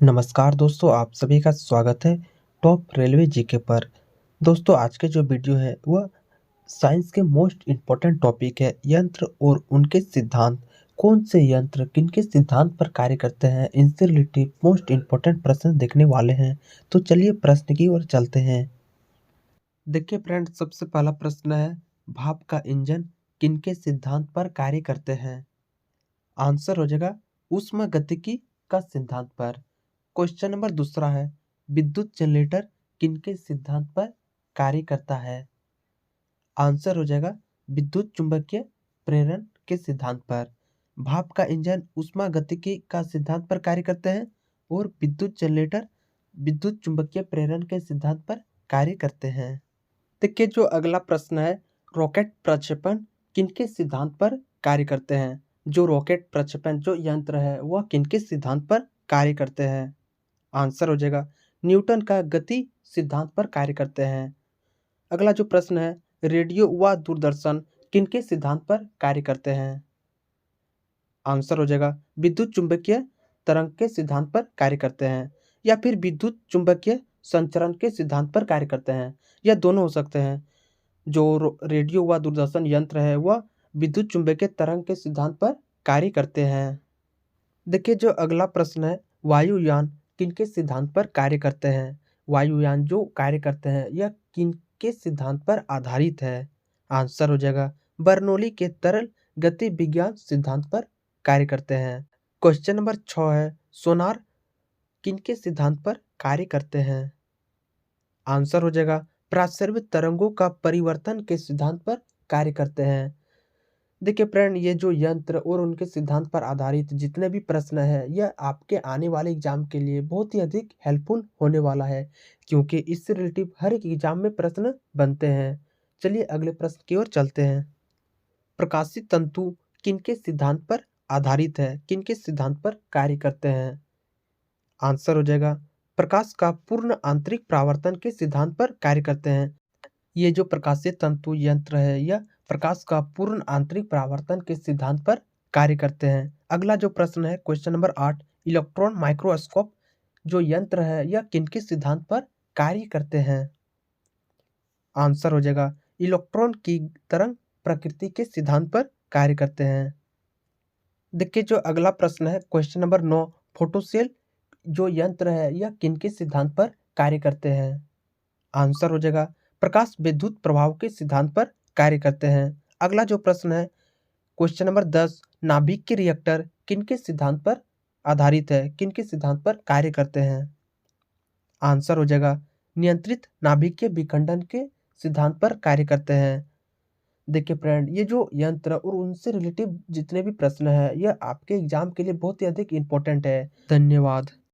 नमस्कार दोस्तों, आप सभी का स्वागत है टॉप रेलवे जीके पर। दोस्तों, आज के जो वीडियो है वह साइंस के मोस्ट इम्पोर्टेंट टॉपिक है यंत्र और उनके सिद्धांत। कौन से यंत्र किनके सिद्धांत पर कार्य करते हैं, इनसे रिलेटेड मोस्ट इम्पोर्टेंट प्रश्न देखने वाले हैं। तो चलिए प्रश्न की ओर चलते हैं। देखिए फ्रेंड, सबसे पहला प्रश्न है, भाप का इंजन किनके सिद्धांत पर कार्य करते हैं? आंसर हो जाएगा ऊष्मागतिकी का सिद्धांत पर। क्वेश्चन नंबर दूसरा है, विद्युत जनरेटर किनके सिद्धांत पर कार्य करता है? आंसर हो जाएगा विद्युत चुंबकीय प्रेरण के सिद्धांत पर। भाप का इंजन ऊष्मागतिकी का सिद्धांत पर कार्य करते हैं और विद्युत जनरेटर विद्युत चुंबकीय प्रेरण के सिद्धांत पर कार्य करते हैं। देखिए जो अगला प्रश्न है, रॉकेट प्रक्षेपण किनके सिद्धांत पर कार्य करते हैं? जो रॉकेट प्रक्षेपण जो यंत्र है वह किनके सिद्धांत पर कार्य करते हैं? आंसर हो जाएगा न्यूटन का गति सिद्धांत पर कार्य करते हैं। अगला जो प्रश्न है, रेडियो व दूरदर्शन किनके सिद्धांत पर कार्य करते हैं? आंसर हो जाएगा विद्युत चुंबकीय तरंग के सिद्धांत पर कार्य करते हैं, या फिर विद्युत चुंबकीय संचरण के सिद्धांत पर कार्य करते हैं, या दोनों हो सकते हैं। जो रेडियो व दूरदर्शन यंत्र है वह विद्युत चुंबकीय तरंग के सिद्धांत पर कार्य करते हैं। देखिए जो अगला प्रश्न है, वायुयान किनके सिद्धांत पर कार्य करते हैं? वायुयान जो कार्य करते हैं यह किनके सिद्धांत पर आधारित है? आंसर हो जाएगा बर्नौली के तरल गति विज्ञान सिद्धांत पर कार्य करते हैं। क्वेश्चन नंबर 6 है, सोनार किनके सिद्धांत पर कार्य करते हैं? आंसर हो जाएगा प्रासर्वित तरंगों का परिवर्तन के सिद्धांत पर कार्य करते हैं। देखिए फ्रेंड, ये जो यंत्र और उनके सिद्धांत पर आधारित जितने भी प्रश्न है यह आपके आने वाले एग्जाम के लिए बहुत ही अधिक हेल्पफुल होने वाला है, क्योंकि इससे रिलेटिव हर एक एग्जाम में प्रश्न बनते हैं। चलिए अगले प्रश्न की ओर चलते हैं। प्रकाशित तंतु किनके सिद्धांत पर आधारित है, किनके सिद्धांत पर कार्य करते हैं? आंसर हो जाएगा प्रकाश का पूर्ण आंतरिक परावर्तन के सिद्धांत पर कार्य करते हैं। ये जो प्रकाशीय तंतु यंत्र है यह प्रकाश का पूर्ण आंतरिक परावर्तन के सिद्धांत पर कार्य करते हैं। अगला जो प्रश्न है, क्वेश्चन नंबर 8, इलेक्ट्रॉन माइक्रोस्कोप जो यंत्र है यह किनके सिद्धांत पर कार्य करते हैं? आंसर हो जाएगा इलेक्ट्रॉन की तरंग प्रकृति के सिद्धांत पर कार्य करते हैं। देखिए जो अगला प्रश्न है, क्वेश्चन नंबर 9, फोटोसेल जो यंत्र है यह किनके सिद्धांत पर कार्य करते हैं? आंसर हो जाएगा प्रकाश विद्युत प्रभाव के सिद्धांत पर कार्य करते हैं। अगला जो प्रश्न है, क्वेश्चन नंबर 10, नाभिक के रिएक्टर किनके सिद्धांत पर आधारित है, किनके सिद्धांत पर कार्य करते हैं? आंसर हो जाएगा नियंत्रित नाभिक के विखंडन के सिद्धांत पर कार्य करते हैं। देखिए फ्रेंड, ये जो यंत्र और उनसे रिलेटिव जितने भी प्रश्न है यह आपके एग्जाम के लिए बहुत ही अधिक इंपॉर्टेंट है। धन्यवाद।